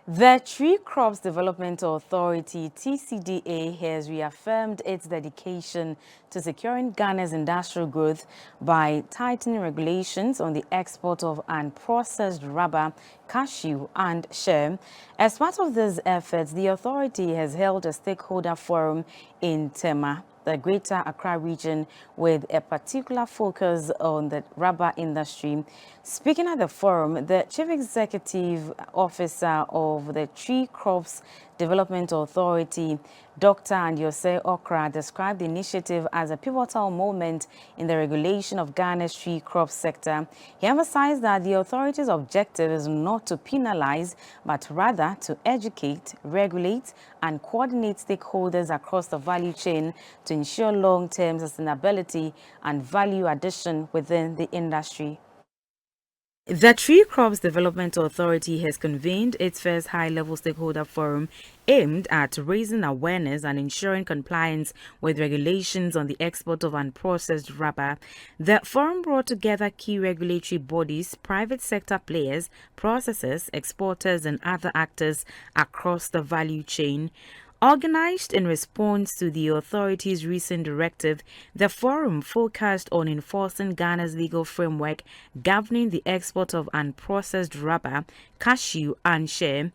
The Tree Crops Development Authority (TCDA) has reaffirmed its dedication to securing Ghana's industrial growth by tightening regulations on the export of unprocessed rubber, cashew and shea. As part of these efforts, the authority has held a stakeholder forum in Tema, the Greater Accra region, with a particular focus on the rubber industry. Speaking at the forum, the Chief Executive Officer of the Tree Crops Development Authority, Dr. Andiose Okra, described the initiative as a pivotal moment in the regulation of Ghana's tree crop sector. He emphasized that the authority's objective is not to penalize, but rather to educate, regulate, and coordinate stakeholders across the value chain to ensure long-term sustainability and value addition within the industry. The Tree Crops Development Authority has convened its first high-level stakeholder forum aimed at raising awareness and ensuring compliance with regulations on the export of unprocessed rubber. The forum brought together key regulatory bodies, private sector players, processors, exporters, and other actors across the value chain. Organized in response to the authority's recent directive, the forum focused on enforcing Ghana's legal framework governing the export of unprocessed rubber, cashew, and shea.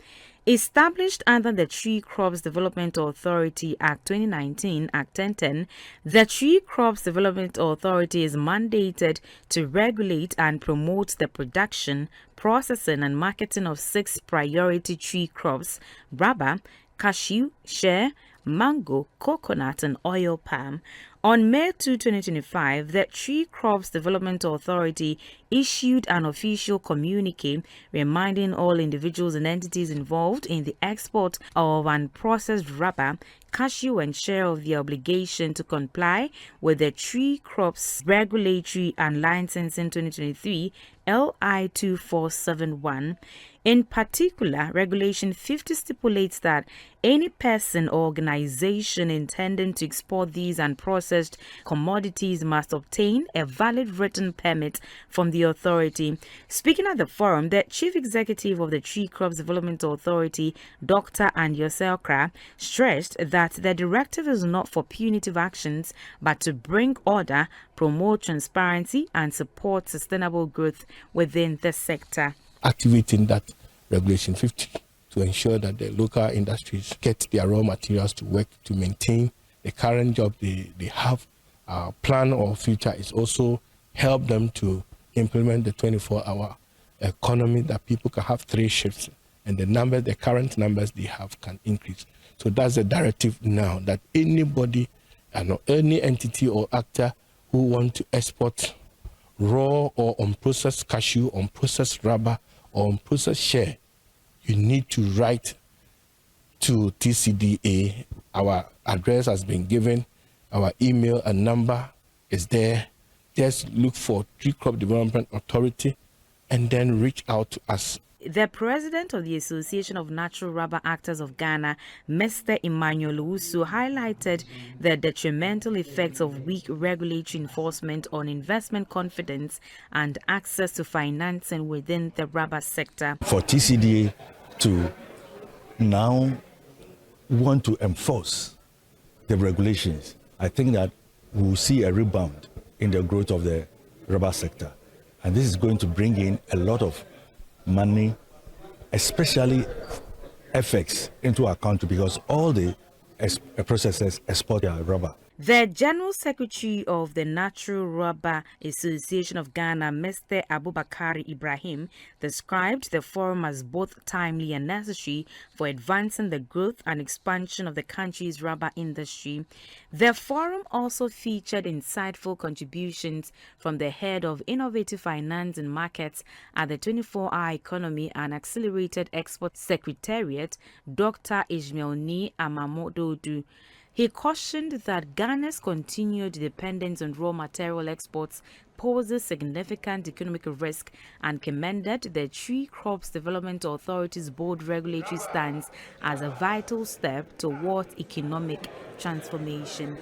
Established under the Tree Crops Development Authority Act 2019, Act 1010, the Tree Crops Development Authority is mandated to regulate and promote the production, processing, and marketing of 6 priority tree crops: rubber, cashew, shea, mango, coconut, and oil palm. On May 2, 2025, the Tree Crops Development Authority issued an official communique reminding all individuals and entities involved in the export of unprocessed rubber, cashew, and shea of the obligation to comply with the Tree Crops Regulatory and Licensing 2023 LI 2471. In particular, Regulation 50 stipulates that any person or organization intending to export these unprocessed commodities must obtain a valid written permit from the authority. Speaking at the forum, the Chief Executive of the Tree Crops Development Authority, Dr. Andiose Okra, stressed that the directive is not for punitive actions, but to bring order, promote transparency, and support sustainable growth within the sector. Activating that Regulation 50 to ensure that the local industries get their raw materials to work to maintain the current job they have. Our plan or future is also help them to implement the 24-hour economy, that people can have 3 shifts and the current numbers they have can increase. So that's the directive now, that anybody and any entity or actor who want to export raw or unprocessed cashew, unprocessed rubber, or unprocessed shea, you need to write to TCDA. Our address has been given, our email and number is there. Just look for Tree Crop Development Authority and then reach out to us. The president of the Association of Natural Rubber Actors of Ghana, Mr. Emmanuel Owusu, highlighted the detrimental effects of weak regulatory enforcement on investment confidence and access to financing within the rubber sector. For TCDA to now want to enforce the regulations, I think that we will see a rebound in the growth of the rubber sector. And this is going to bring in a lot of money, especially FX, into our country, because all the processors export their rubber. The General Secretary of the Natural Rubber Association of Ghana, Mr. Abubakar Ibrahim, described the forum as both timely and necessary for advancing the growth and expansion of the country's rubber industry. The forum also featured insightful contributions from the head of Innovative Finance and Markets at the 24-Hour Economy and Accelerated Export Secretariat, Dr. Ismail Amamododu. He cautioned that Ghana's continued dependence on raw material exports poses significant economic risk and commended the Tree Crops Development Authority's bold regulatory stance as a vital step towards economic transformation.